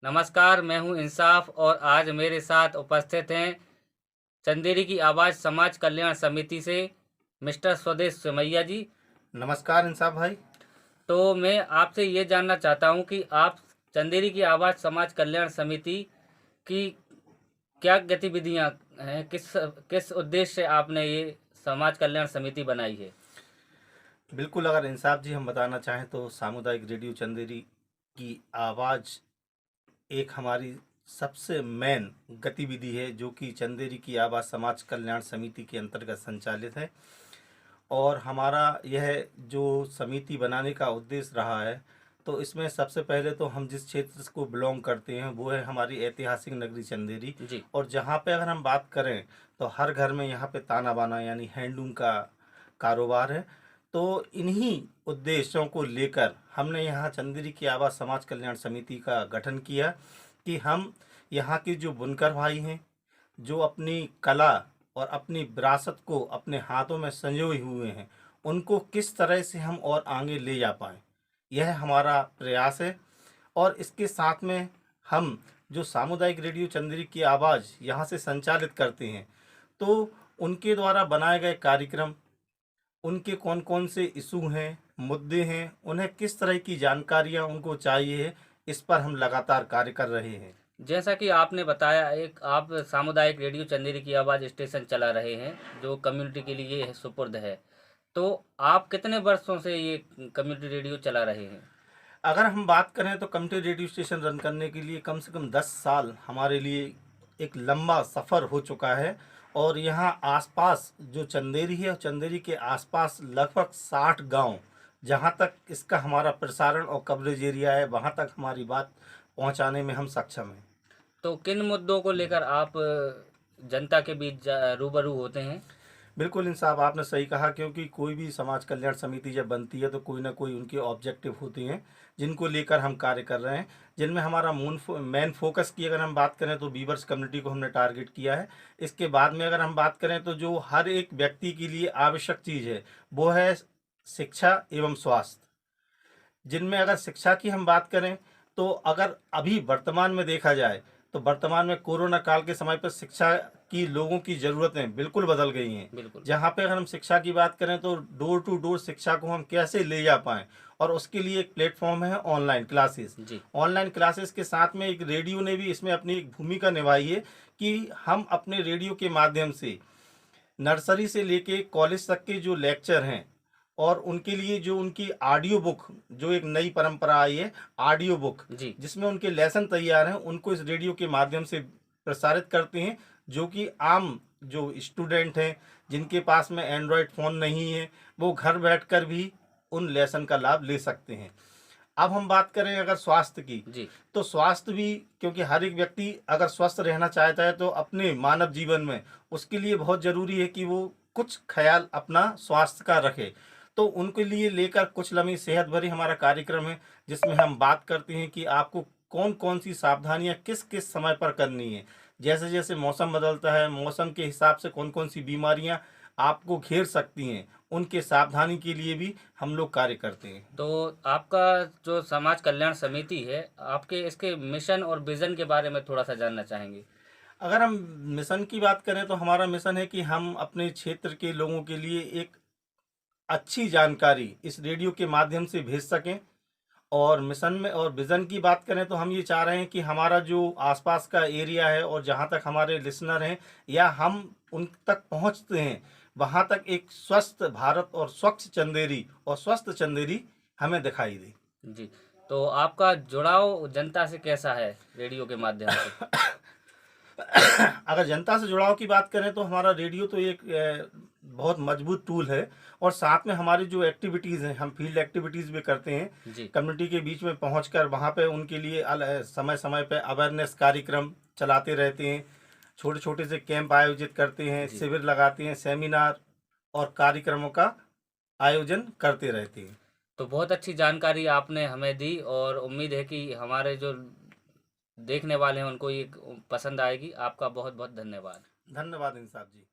नमस्कार, मैं हूं इंसाफ और आज मेरे साथ उपस्थित हैं चंदेरी की आवाज़ समाज कल्याण समिति से मिस्टर स्वदेश सुमैया जी। नमस्कार इंसाफ भाई। तो मैं आपसे ये जानना चाहता हूं कि आप चंदेरी की आवाज़ समाज कल्याण समिति की क्या गतिविधियां हैं, किस किस उद्देश्य से आपने ये समाज कल्याण समिति बनाई है। बिल्कुल, अगर इंसाफ जी हम बताना चाहें तो सामुदायिक रेडियो चंदेरी की आवाज़ एक हमारी सबसे मेन गतिविधि है जो कि चंदेरी की आवाज़ समाज कल्याण समिति के अंतर्गत संचालित है। और हमारा यह जो समिति बनाने का उद्देश्य रहा है, तो इसमें सबसे पहले तो हम जिस क्षेत्र को बिलोंग करते हैं वो है हमारी ऐतिहासिक नगरी चंदेरी। जी। और जहाँ पे अगर हम बात करें तो हर घर में यहाँ पे ताना बाना यानी हैंडलूम का कारोबार है। तो इन्हीं उद्देश्यों को लेकर हमने यहाँ चंदेरी की आवाज़ समाज कल्याण समिति का गठन किया कि हम यहाँ के जो बुनकर भाई हैं, जो अपनी कला और अपनी विरासत को अपने हाथों में संजोए हुए हैं, उनको किस तरह से हम और आगे ले जा पाएँ, यह हमारा प्रयास है। और इसके साथ में हम जो सामुदायिक रेडियो चंदेरी की आवाज़ यहाँ से संचालित करते हैं, तो उनके द्वारा बनाए गए कार्यक्रम, उनके कौन कौन से इशू हैं, मुद्दे हैं, उन्हें किस तरह की जानकारियाँ उनको चाहिए है, इस पर हम लगातार कार्य कर रहे हैं। जैसा कि आपने बताया, एक आप सामुदायिक रेडियो चंदेरी की आवाज़ स्टेशन चला रहे हैं जो कम्युनिटी के लिए सुपुर्द है। तो आप कितने वर्षों से ये कम्युनिटी रेडियो चला रहे हैं। अगर हम बात करें तो कम्युनिटी रेडियो स्टेशन रन करने के लिए कम से कम 10 साल हमारे लिए एक लंबा सफ़र हो चुका है। और यहाँ आसपास जो चंदेरी है और चंदेरी के आसपास लगभग 60 गांव, जहाँ तक इसका हमारा प्रसारण और कवरेज एरिया है, वहाँ तक हमारी बात पहुँचाने में हम सक्षम हैं। तो किन मुद्दों को लेकर आप जनता के बीच रूबरू होते हैं। बिल्कुल इंसाफ, आपने सही कहा, क्योंकि कोई भी समाज कल्याण समिति जब बनती है तो कोई ना कोई उनके ऑब्जेक्टिव होते हैं जिनको लेकर हम कार्य कर रहे हैं। जिनमें हमारा मेन फोकस की अगर हम बात करें तो वीवर्स कम्युनिटी को हमने टारगेट किया है। इसके बाद में अगर हम बात करें तो जो हर एक व्यक्ति के लिए आवश्यक चीज़ है वो है शिक्षा एवं स्वास्थ्य। जिनमें अगर शिक्षा की हम बात करें तो अगर अभी वर्तमान में देखा जाए तो वर्तमान में कोरोना काल के समय पर शिक्षा की लोगों की ज़रूरतें बिल्कुल बदल गई हैं। बिल्कुल। जहाँ पे अगर हम शिक्षा की बात करें तो डोर टू डोर शिक्षा को हम कैसे ले जा पाएँ, और उसके लिए एक प्लेटफॉर्म है ऑनलाइन क्लासेस। जी। ऑनलाइन क्लासेस के साथ में एक रेडियो ने भी इसमें अपनी एक भूमिका निभाई है कि हम अपने रेडियो के माध्यम से नर्सरी से लेके कॉलेज तक के जो लेक्चर हैं और उनके लिए जो उनकी ऑडियो बुक, जो एक नई परंपरा आई है ऑडियो बुक, जी। जिसमें उनके लेसन तैयार हैं, उनको इस रेडियो के माध्यम से प्रसारित करते हैं। जो कि आम जो स्टूडेंट हैं जिनके पास में एंड्रॉयड फ़ोन नहीं है, वो घर बैठकर भी उन लेसन का लाभ ले सकते हैं। अब हम बात करें अगर स्वास्थ्य की, जी। तो स्वास्थ्य भी, क्योंकि हर एक व्यक्ति अगर स्वस्थ रहना चाहता है तो अपने मानव जीवन में उसके लिए बहुत ज़रूरी है कि वो कुछ ख्याल अपना स्वास्थ्य का रखे। तो उनके लिए लेकर कुछ लम्हे सेहत भरी हमारा कार्यक्रम है, जिसमें हम बात करते हैं कि आपको कौन कौन सी सावधानियां किस किस समय पर करनी है। जैसे जैसे मौसम बदलता है, मौसम के हिसाब से कौन कौन सी बीमारियां आपको घेर सकती हैं, उनके सावधानी के लिए भी हम लोग कार्य करते हैं। तो आपका जो समाज कल्याण समिति है, आपके इसके मिशन और विजन के बारे में थोड़ा सा जानना चाहेंगे। अगर हम मिशन की बात करें तो हमारा मिशन है कि हम अपने क्षेत्र के लोगों के लिए एक अच्छी जानकारी इस रेडियो के माध्यम से भेज सकें। और मिशन में और विज़न की बात करें तो हम ये चाह रहे हैं कि हमारा जो आसपास का एरिया है और जहाँ तक हमारे लिसनर हैं या हम उन तक पहुँचते हैं, वहाँ तक एक स्वस्थ भारत और स्वच्छ चंदेरी और स्वस्थ चंदेरी हमें दिखाई दे। जी। तो आपका जुड़ाव जनता से कैसा है रेडियो के माध्यम से। अगर जनता से जुड़ाव की बात करें तो हमारा रेडियो तो एक बहुत मजबूत टूल है। और साथ में हमारी जो एक्टिविटीज़ हैं, हम फील्ड एक्टिविटीज़ भी करते हैं। जी। कम्युनिटी के बीच में पहुंचकर वहां पे उनके लिए समय समय पे अवेयरनेस कार्यक्रम चलाते रहते हैं। छोटे छोटे से कैंप आयोजित करते हैं, जी। शिविर लगाते हैं, सेमिनार और कार्यक्रमों का आयोजन करते रहते हैं। तो बहुत अच्छी जानकारी आपने हमें दी और उम्मीद है कि हमारे जो देखने वाले हैं उनको ये पसंद आएगी। आपका बहुत बहुत धन्यवाद। धन्यवाद इंसाफ जी।